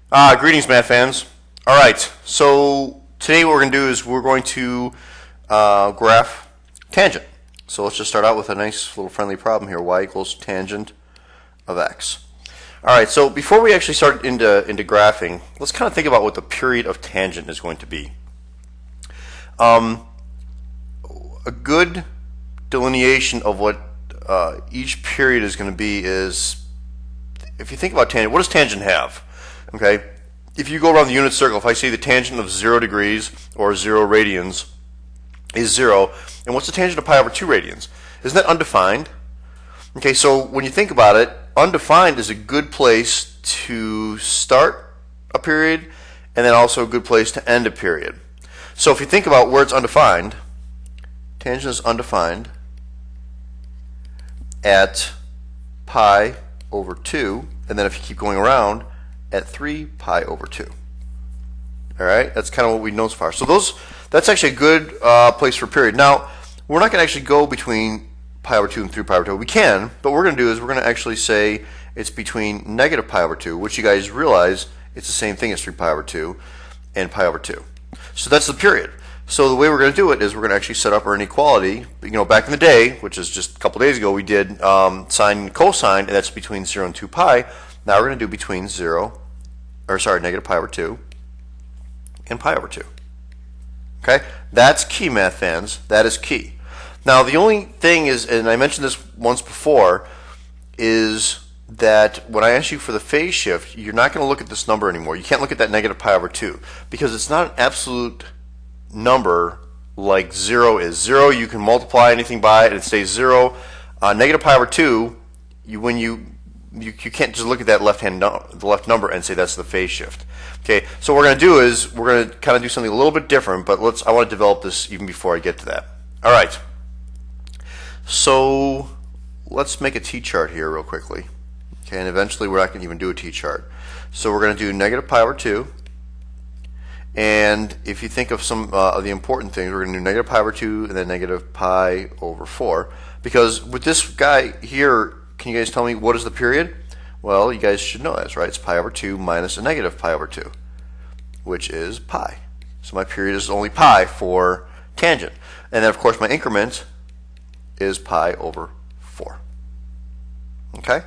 Greetings, math fans. All right, so today what we're going to do is we're going to graph tangent. So let's just start out with a nice little friendly problem here. Y equals tangent of x. All right, so before we actually start into graphing, let's kind of think about what the period of tangent is going to be. A good delineation of what each period is going to be is, if you think about tangent, what does tangent have? Okay, if you go around the unit circle, if I say the tangent of 0 degrees or 0 radians is 0, and what's the tangent of pi over 2 radians? Isn't that undefined? Okay, so when you think about it, undefined is a good place to start a period and then also a good place to end a period. So if you think about where it's undefined, tangent is undefined at pi over 2, and then if you keep going around, at 3 pi over 2. All right, that's kind of what we know so far. So that's actually a good place for a period. Now, we're not going to actually go between pi over 2 and 3 pi over 2. We can, but what we're going to do is we're going to actually say it's between negative pi over 2, which you guys realize it's the same thing as 3 pi over 2 and pi over 2. So that's the period. So the way we're going to do it is we're going to actually set up our inequality. You know, back in the day, which is just a couple days ago, we did sine and cosine, and that's between 0 and 2 pi. Now we're going to do between negative pi over 2 and pi over 2. Okay? That's key, math fans. That is key. Now the only thing is, and I mentioned this once before, is that when I ask you for the phase shift, you're not going to look at this number anymore. You can't look at that negative pi over 2 because it's not an absolute number like 0 is. 0, you can multiply anything by it and it stays 0. Negative pi over 2, you can't just look at that the left number and say that's the phase shift. Okay, so what we're going to do is we're going to kind of do something a little bit different, but I want to develop this even before I get to that. All right, so let's make a t-chart here real quickly. Okay, and eventually we're not going to even do a t-chart. So we're going to do negative pi over 2, and if you think of some of the important things, we're going to do negative pi over 2 and then negative pi over 4, because with this guy here, can you guys tell me what is the period? Well, you guys should know this, right? It's pi over 2 minus a negative pi over 2, which is pi. So my period is only pi for tangent. And then, of course, my increment is pi over 4. Okay?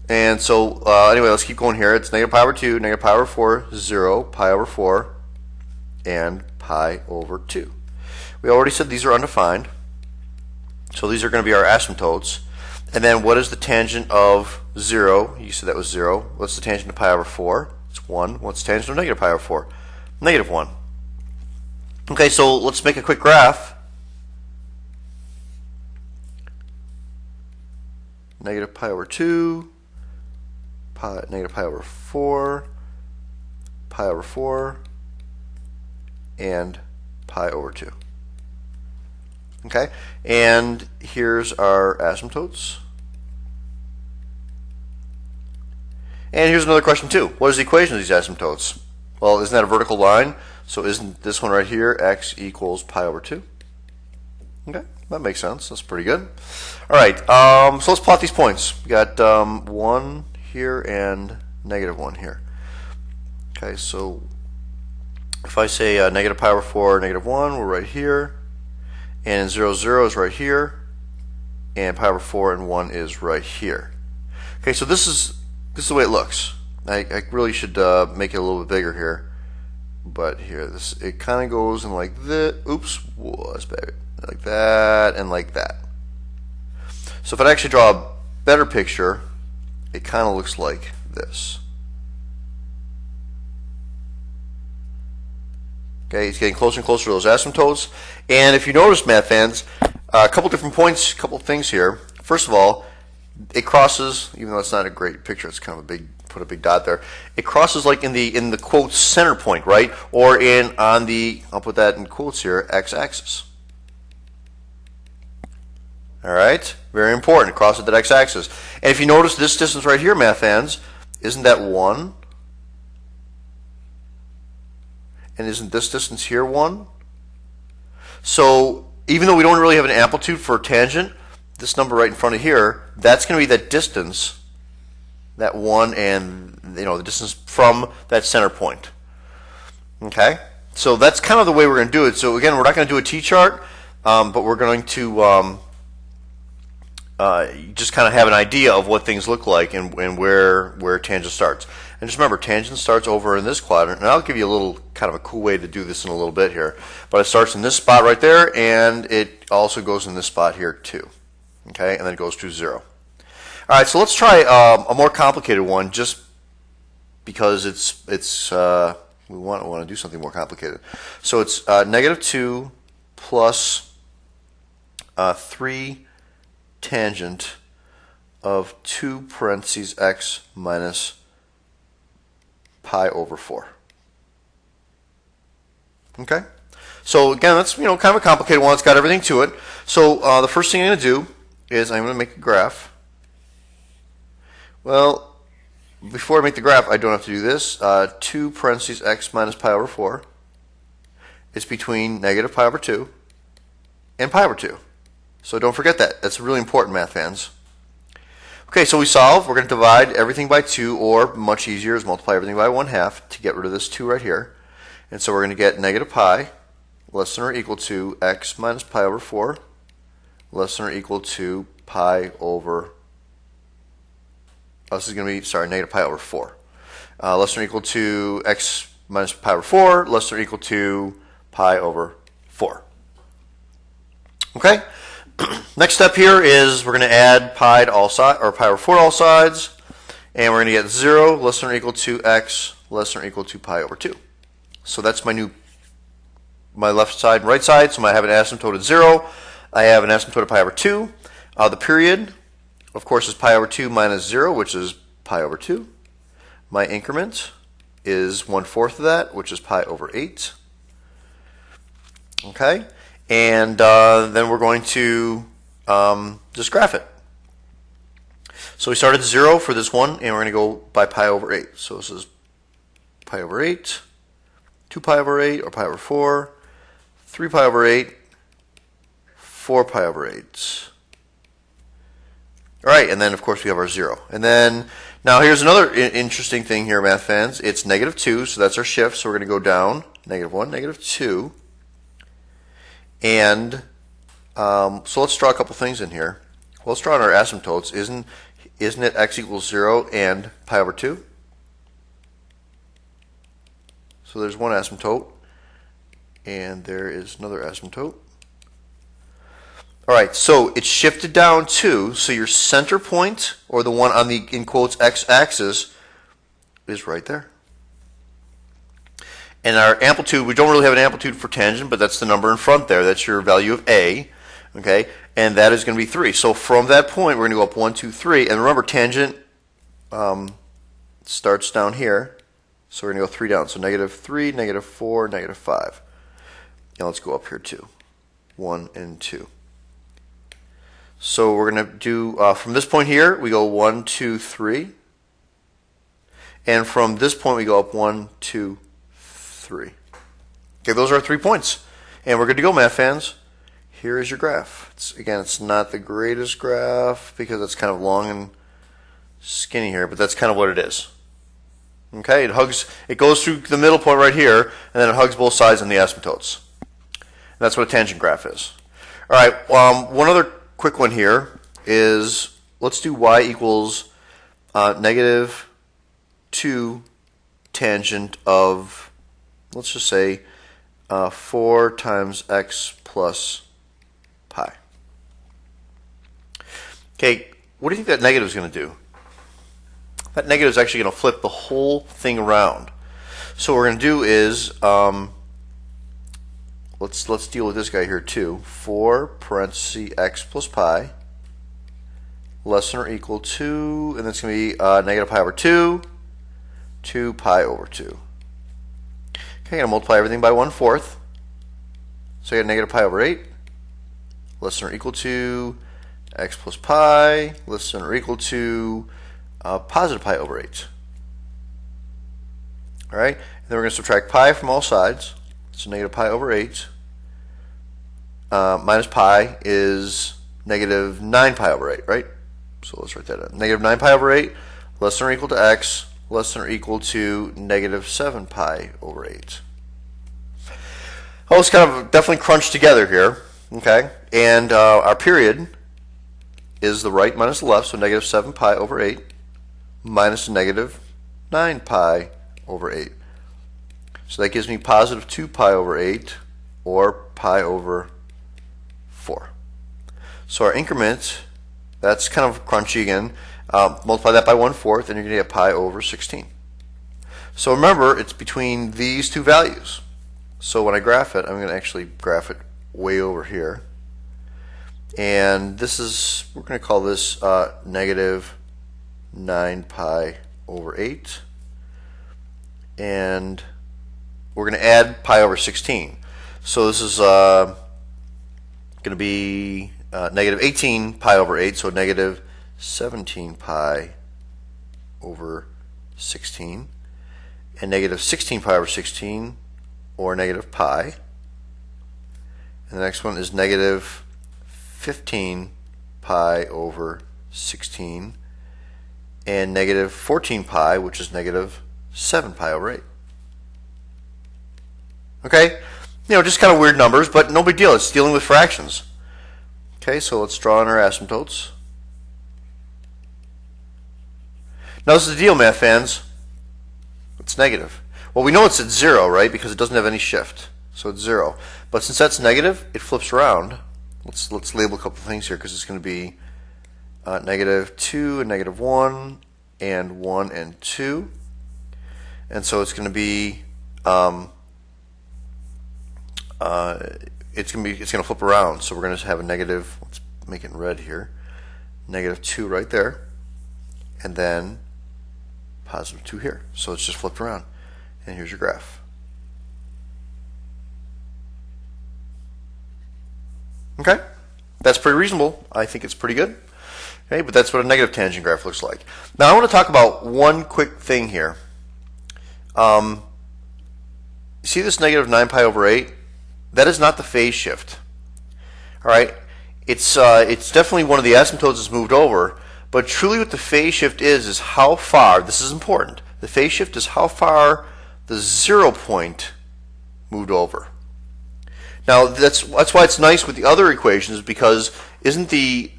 And so, anyway, let's keep going here. It's negative pi over 2, negative pi over 4, 0, pi over 4, and pi over 2. We already said these are undefined. So these are going to be our asymptotes. And then what is the tangent of 0? You said that was 0. What's the tangent of pi over 4? It's 1. What's the tangent of negative pi over 4? Negative 1. Okay, so let's make a quick graph. Negative pi over 2, negative pi over 4, pi over 4, and pi over 2. Okay, and here's our asymptotes. And here's another question too. What is the equation of these asymptotes? Well, isn't that a vertical line? So isn't this one right here, x equals pi over 2? Okay, that makes sense. That's pretty good. All right, so let's plot these points. We got 1 here and negative 1 here. Okay, so if I say negative pi over 4, negative 1, we're right here. And 0, 0 is right here, and pi over 4 and 1 is right here. Okay, so this is the way it looks. I really should make it a little bit bigger here, but here it kind of goes in like this. Oops, whoa, that's bad. Like that and like that. So if I actually draw a better picture, it kind of looks like this. Okay, it's getting closer and closer to those asymptotes. And if you notice, math fans, a couple different points, a couple things here. First of all, it crosses, even though it's not a great picture, it's kind of a big, put a big dot there. It crosses like in the quote center point, right? Or on the, I'll put that in quotes here, x-axis. All right, very important. It crosses that x-axis. And if you notice this distance right here, math fans, isn't that 1? And isn't this distance here 1? So even though we don't really have an amplitude for tangent, this number right in front of here, that's going to be that distance that 1 and the distance from that center point. Okay, so that's kind of the way we're going to do it. So again, we're not going to do a t-chart, but we're going to just kind of have an idea of what things look like and where tangent starts. And just remember, tangent starts over in this quadrant, and I'll give you a little kind of a cool way to do this in a little bit here. But it starts in this spot right there, and it also goes in this spot here too. Okay, and then it goes to 0. All right, so let's try a more complicated one, just because we want to do something more complicated. So it's -2 plus 3 tangent of 2 parentheses x minus pi over 4. Okay, so again, that's kind of a complicated one. It's got everything to it. So the first thing I'm going to do is I'm going to make a graph. Well, before I make the graph, I don't have to do this. 2 parentheses x minus pi over 4. It's between negative pi over 2 and pi over 2. So don't forget that. That's really important, math fans. Okay, so we solve. We're going to divide everything by 2, or much easier is multiply everything by 1/2 to get rid of this 2 right here. And so we're going to get negative pi less than or equal to x minus pi over 4 less than or equal to pi over, this is going to be, sorry, negative pi over 4. Less than or equal to x minus pi over 4 less than or equal to pi over 4. Okay? Next step here is we're going to add pi to all sides, or pi over 4 to all sides, and we're going to get 0 less than or equal to x less than or equal to pi over 2. So that's my left side and right side. So I have an asymptote at 0. I have an asymptote at pi over 2. The period, of course, is pi over 2 minus 0, which is pi over 2. My increment is 1/4 of that, which is pi over 8. Okay? And then we're going to just graph it. So we start at 0 for this one, and we're going to go by pi over 8. So this is pi over 8, 2 pi over 8, or pi over 4, 3 pi over 8, 4 pi over 8. All right, and then of course we have our 0. And then now here's another interesting thing here, math fans. It's -2, so that's our shift. So we're going to go down, -1, -2. And so let's draw a couple things in here. Well, let's draw in our asymptotes. Isn't it x equals 0 and pi over 2? So there's one asymptote, and there is another asymptote. All right, so it's shifted down 2, so your center point, or the one on the, in quotes, x-axis, is right there. And our amplitude, we don't really have an amplitude for tangent, but that's the number in front there. That's your value of A, okay? And that is going to be 3. So from that point, we're going to go up 1, 2, 3. And remember, tangent starts down here. So we're going to go 3 down. So -3, -4, -5. And let's go up here too. 1 and 2. So we're going to do, from this point here, we go 1, 2, 3. And from this point, we go up 1, 2, 3. Okay, those are our 3 points. And we're good to go, math fans. Here is your graph. Again, it's not the greatest graph because it's kind of long and skinny here, but that's kind of what it is. Okay, it goes through the middle point right here, and then it hugs both sides in the asymptotes. And that's what a tangent graph is. All right, one other quick one here is, let's do y equals -2 tangent of, let's just say 4 times x plus pi. Okay, what do you think that negative is going to do? That negative is actually going to flip the whole thing around. So what we're going to do is, let's deal with this guy here too. 4 parentheses x plus pi less than or equal to, and that's going to be negative pi over 2, 2 pi over 2. Okay, I'm going to multiply everything by 1/4. So I got negative pi over 8 less than or equal to x plus pi less than or equal to positive pi over 8. All right, and then we're going to subtract pi from all sides. So negative pi over 8 minus pi is negative 9 pi over 8, right? So let's write that out. Negative 9 pi over 8 less than or equal to x less than or equal to negative 7 pi over 8. Oh, it's kind of definitely crunched together here, okay? And our period is the right minus the left, so negative 7 pi over 8 minus negative 9 pi over 8. So that gives me positive 2 pi over 8, or pi over 4. So our increment, that's kind of crunchy again. Multiply that by 1/4, and you're going to get pi over 16. So remember, it's between these two values. So when I graph it, I'm going to actually graph it way over here. And this is, we're going to call this negative 9 pi over 8. And we're going to add pi over 16. So this is going to be negative 18 pi over 8, so negative 17 pi over 16, and negative 16 pi over 16, or negative pi. And the next one is negative 15 pi over 16, and negative 14 pi, which is negative 7 pi over 8. Okay? You know, just kind of weird numbers, but no big deal. It's dealing with fractions. Okay, so let's draw in our asymptotes. Now this is the deal, math fans. It's negative. Well, we know it's at 0, right? Because it doesn't have any shift. So it's 0. But since that's negative, it flips around. Let's label a couple things here, because it's going to be negative 2 and negative 1 and 1 and 2. And so it's going to be it's going to flip around. So we're going to have a negative, let's make it in red here, negative 2 right there, and then positive 2 here. So it's just flipped around. And here's your graph. Okay, that's pretty reasonable. I think it's pretty good. Okay, but that's what a negative tangent graph looks like. Now I want to talk about one quick thing here. See this negative 9 pi over 8? That is not the phase shift. All right, it's definitely one of the asymptotes that's moved over, but truly what the phase shift is how far, this is important, the phase shift is how far the 0 point moved over. Now that's why it's nice with the other equations, because isn't the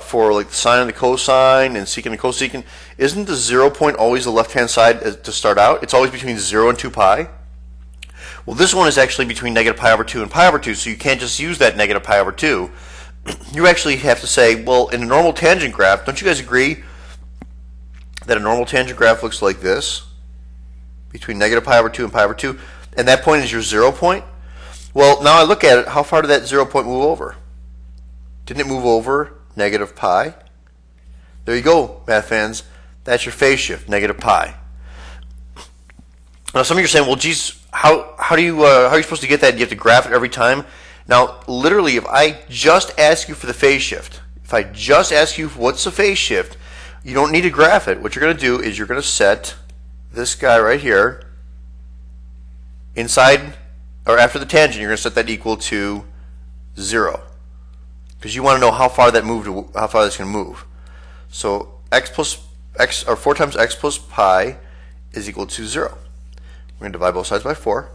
for like the sine and the cosine and secant and cosecant, isn't the 0 point always the left hand side to start out? It's always between 0 and 2 pi. Well, this one is actually between negative pi over 2 and pi over 2, so you can't just use that negative pi over 2. You actually have to say, well, in a normal tangent graph, don't you guys agree that a normal tangent graph looks like this? Between negative pi over 2 and pi over 2, and that point is your 0 point? Well, now I look at it, how far did that 0 point move over? Didn't it move over negative pi? There you go, math fans. That's your phase shift, negative pi. Now some of you are saying, well, geez, how are you supposed to get that? You have to graph it every time. Now, literally, if I just ask you for the phase shift, if I just ask you what's the phase shift, you don't need to graph it. What you're going to do is you're going to set this guy right here inside or after the tangent. You're going to set that equal to 0, because you want to know how far that moved, how far that's going to move. So x plus x, or 4 times x plus pi is equal to 0. We're going to divide both sides by 4.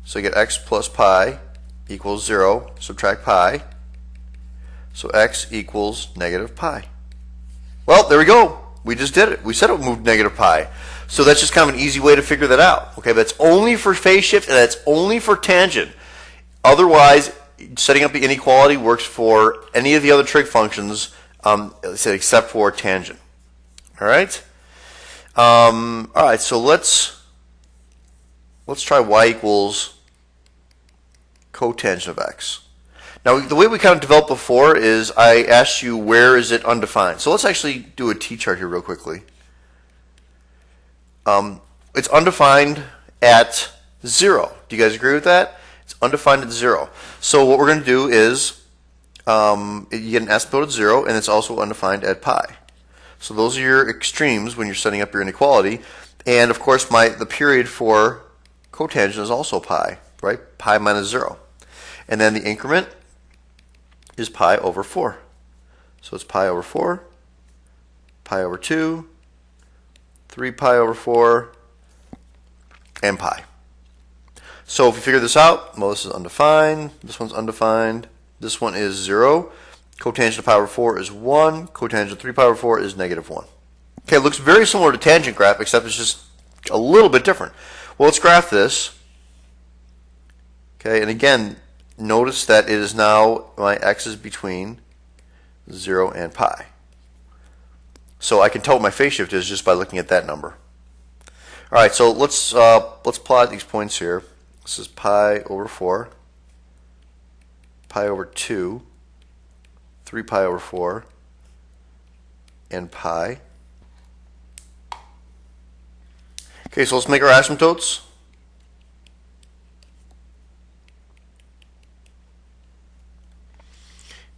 So you get x plus pi equals 0, subtract pi. So x equals negative pi. Well, there we go. We just did it. We said it moved negative pi. So that's just kind of an easy way to figure that out. Okay, that's only for phase shift, and that's only for tangent. Otherwise, setting up the inequality works for any of the other trig functions, except for tangent. All right? All right, so let's try y equals cotangent of x. Now, the way we kind of developed before is I asked you where is it undefined. So let's actually do a t-chart here real quickly. It's undefined at 0. Do you guys agree with that? It's undefined at 0. So what we're going to do is you get an asymptote at 0, and it's also undefined at pi. So those are your extremes when you're setting up your inequality. And of course, the period for cotangent is also pi, right? Pi minus 0. And then the increment is pi over 4. So it's pi over 4, pi over 2, 3 pi over 4, and pi. So if we figure this out, well, this is undefined, this one's undefined, this one is 0, cotangent of pi over 4 is 1, cotangent of 3 pi over 4 is negative 1. Okay, it looks very similar to tangent graph, except it's just a little bit different. Well, let's graph this. Okay, and again, notice that it is now, my x is between 0 and pi. So I can tell what my phase shift is just by looking at that number. All right, so let's plot these points here. This is pi over 4, pi over 2, 3 pi over 4, and pi. Okay, so let's make our asymptotes.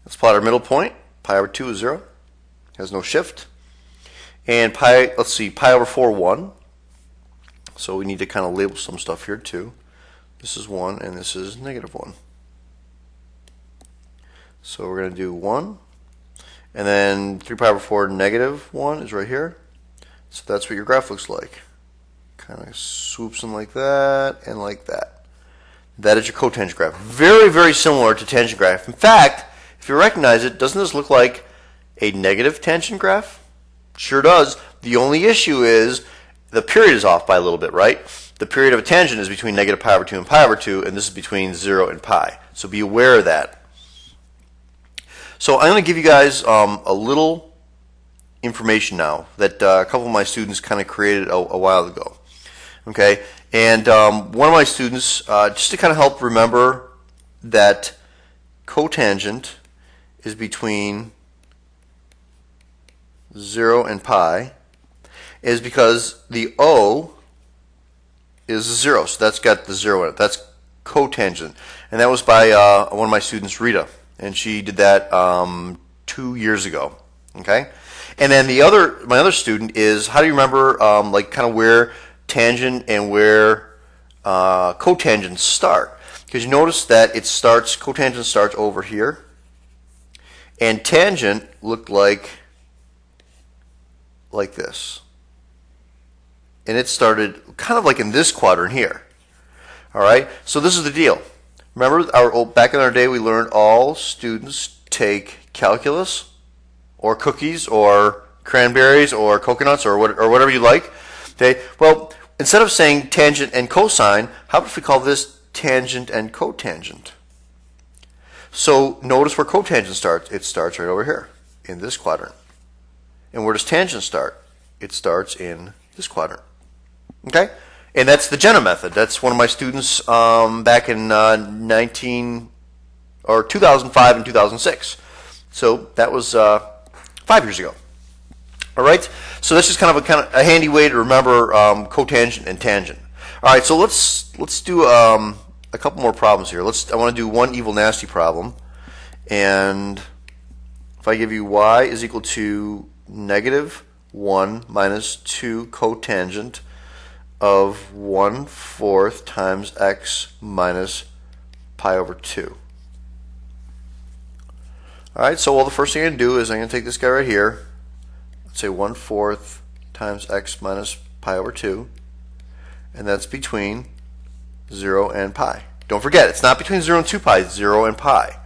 Let's plot our middle point. Pi over 2 is 0, has no shift. And pi, let's see, pi over 4, 1. So we need to kind of label some stuff here too. This is 1 and this is negative 1. So we're going to do 1. And then 3 pi over 4 negative 1 is right here. So that's what your graph looks like. Kind of swoops in like that and like that. That is your cotangent graph. Very, very similar to tangent graph. In fact, if you recognize it, doesn't this look like a negative tangent graph? Sure does. The only issue is the period is off by a little bit, right? The period of a tangent is between negative pi over 2 and pi over 2, and this is between 0 and pi. So be aware of that. So I'm going to give you guys a little information now that a couple of my students kind of created a while ago. Okay, and one of my students, just to kind of help remember that cotangent is between 0 and pi, is because the O is 0, so that's got the 0 in it. That's cotangent, and that was by one of my students, Rita, and she did that 2 years ago. Okay, and then my other student is, how do you remember like kind of where tangent and where cotangents start? Because you notice that cotangent starts over here, and tangent looked like this. And it started kind of like in this quadrant here. All right, so this is the deal. Remember, back in our day, we learned all students take calculus, or cookies, or cranberries, or coconuts, or whatever you like. Okay. Well, instead of saying tangent and cosine, how about if we call this tangent and cotangent? So notice where cotangent starts. It starts right over here in this quadrant. And where does tangent start? It starts in this quadrant. Okay? And that's the Jenna method. That's one of my students back in 2005 and 2006. So that was 5 years ago. All right? So that's just kind of a handy way to remember cotangent and tangent. All right, so let's do a couple more problems here. I want to do one evil nasty problem. And if I give you y is equal to negative 1 minus 2 cotangent of 1/4 times x minus pi over 2. Alright, so the first thing I'm going to do is I'm going to take this guy right here. Let's say 1/4 times x minus pi over 2. And that's between 0 and pi. Don't forget, it's not between 0 and 2 pi, it's 0 and pi.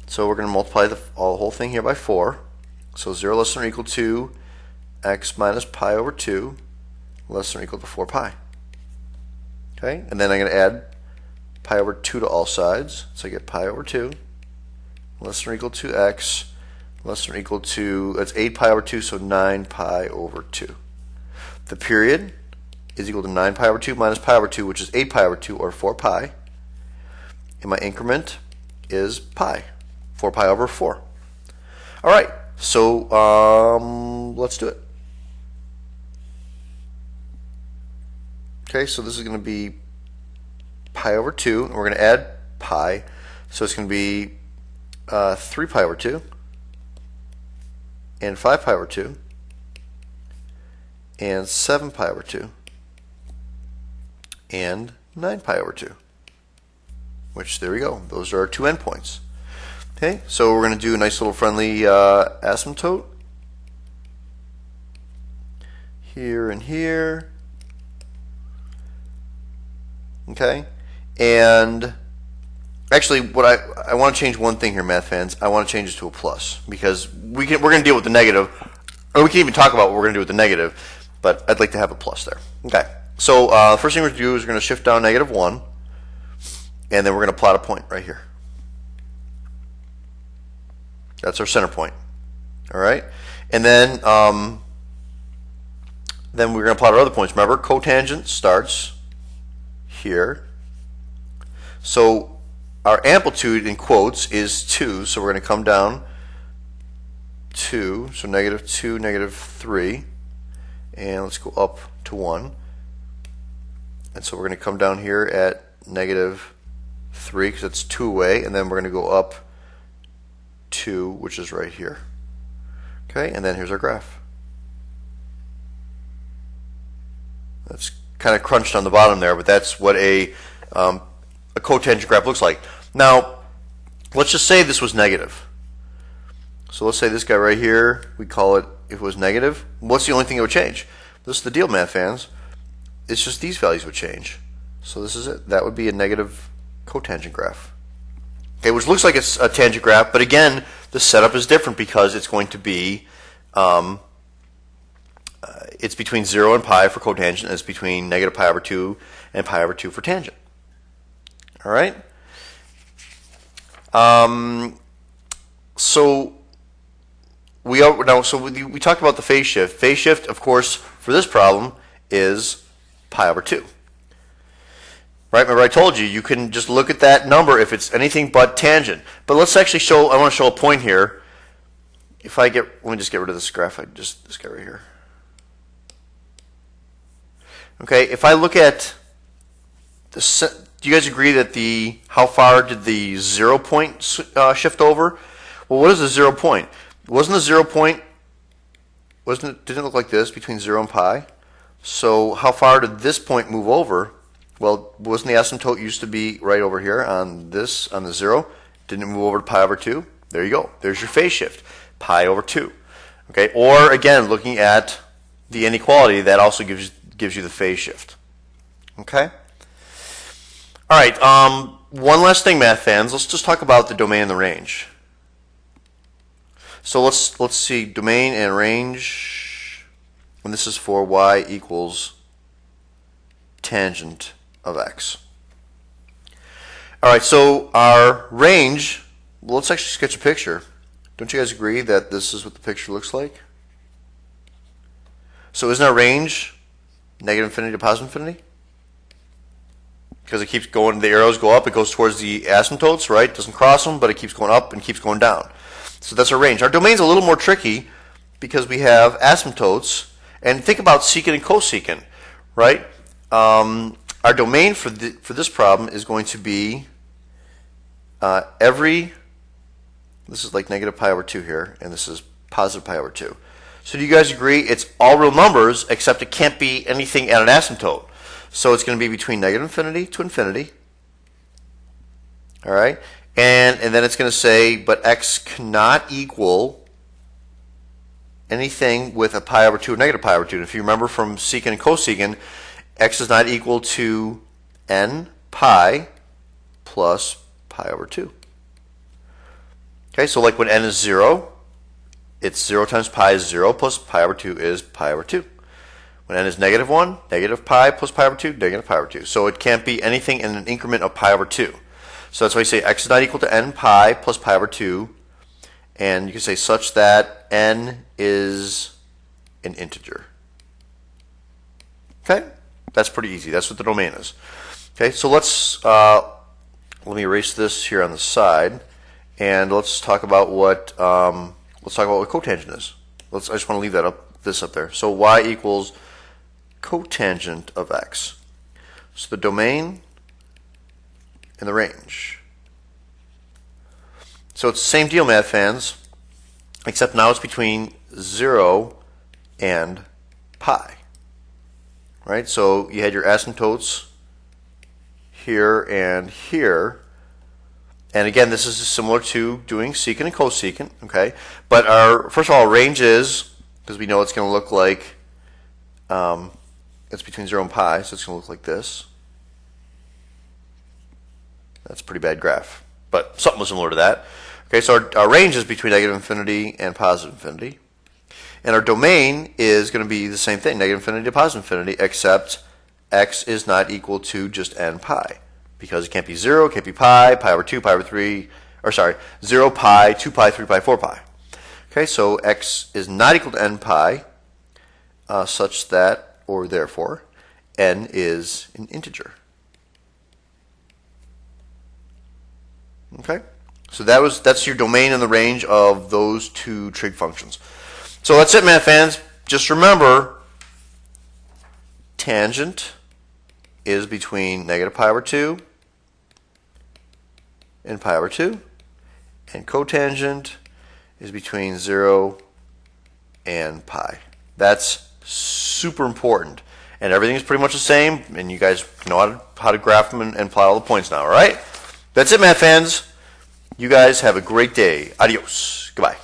So we're going to multiply the whole thing here by 4. So 0 less than or equal to x minus pi over 2 less than or equal to 4 pi. Okay, and then I'm going to add pi over 2 to all sides. So I get pi over 2 less than or equal to x less than or equal to, that's 8 pi over 2, so 9 pi over 2. The period is equal to 9 pi over 2 minus pi over 2, which is 8 pi over 2, or 4 pi. And my increment is pi, 4 pi over 4. All right, so let's do it. Okay, so this is going to be pi over 2, and we're going to add pi. So it's going to be 3 pi over 2, and 5 pi over 2, and 7 pi over 2, and 9 pi over 2, which, there we go. Those are our two endpoints. Okay, so we're going to do a nice little friendly asymptote here and here. Okay, and actually, what I want to change one thing here, math fans. I want to change this to a plus because we're going to deal with the negative, or we can even talk about what we're going to do with the negative. But I'd like to have a plus there. Okay, so the first thing we're going to do is we're going to shift down -1, and then we're going to plot a point right here. That's our center point. All right, and then we're going to plot our other points. Remember, cotangent starts here. So our amplitude in quotes is 2, so we're going to come down 2, so -2, -3, and let's go up to 1. And so we're going to come down here at -3 because it's 2 away, and then we're going to go up 2, which is right here. Okay, and then here's our graph. That's kind of crunched on the bottom there, but that's what a cotangent graph looks like. Now, let's just say this was negative. So let's say this guy right here, we call it, if it was negative, what's the only thing that would change? This is the deal, math fans. It's just these values would change. So this is it. That would be a negative cotangent graph. Okay, which looks like it's a tangent graph, but again, the setup is different because it's going to be, it's between 0 and pi for cotangent, and it's between -pi/2 and pi/2 for tangent. All right. So we talked about the phase shift. Phase shift, of course, for this problem is pi/2. Right? Remember, I told you can just look at that number if it's anything but tangent. But let's actually show. I want to show a point here. If I get, let me just get rid of this graph. This guy right here. Okay. If I look at the, do you guys agree that how far did the 0 point shift over? Well, what is the 0 point? Wasn't the 0 point? Didn't it look like this between 0 and pi? So how far did this point move over? Well, wasn't the asymptote used to be right over here on the 0? Didn't it move over to pi/2? There you go. There's your phase shift, pi/2. Okay. Or again, looking at the inequality, that also gives you the phase shift. Okay. All right. One last thing, math fans. Let's just talk about the domain and the range. So let's see domain and range, and this is for y equals tangent of x. All right, so our range, well, let's actually sketch a picture. Don't you guys agree that this is what the picture looks like? So isn't our range -infinity to +infinity? Because it keeps going, the arrows go up, it goes towards the asymptotes, right? It doesn't cross them, but it keeps going up and keeps going down. So that's our range. Our domain's a little more tricky because we have asymptotes, and think about secant and cosecant, right? Our domain for this problem is going to be this is like -pi/2 here, and this is +pi/2. So do you guys agree it's all real numbers except it can't be anything at an asymptote? So it's going to be between -infinity to infinity. All right, and then it's going to say, but x cannot equal anything with a pi/2 or -pi/2. And if you remember from secant and cosecant, x is not equal to n pi plus pi/2. Okay, so like when n is 0, it's 0 times pi is 0 plus pi/2 is pi/2. When n is -1, negative pi plus pi/2, negative pi/2. So it can't be anything in an increment of pi/2. So that's why you say x is not equal to n pi plus pi/2, and you can say such that n is an integer. Okay, that's pretty easy. That's what the domain is. Okay, so let me erase this here on the side, and let's talk about what cotangent is. I just want to leave this up there. So y equals cotangent of x. So the domain and the range. So it's the same deal, math fans, except now it's between 0 and pi. Right? So you had your asymptotes here and here. And again, this is similar to doing secant and cosecant, okay? But first of all, range is, because we know it's going to look like it's between 0 and pi, so it's going to look like this. That's a pretty bad graph, but something similar to that. Okay, so our range is between negative infinity and positive infinity. And our domain is going to be the same thing, negative infinity to positive infinity, except x is not equal to just n pi. Because it can't be 0, it can't be pi, pi over 2, pi over 3, or sorry, 0, pi, 2 pi, 3 pi, 4 pi. Okay, so x is not equal to n pi, such that, or therefore, n is an integer. Okay, so that's your domain and the range of those two trig functions. So that's it, math fans. Just remember, tangent is between negative pi over 2 and pi over 2, and cotangent is between 0 and pi. That's super important, and everything is pretty much the same, and you guys know how to graph them and plot all the points now, all right? That's it, math fans. You guys have a great day. Adios. Goodbye.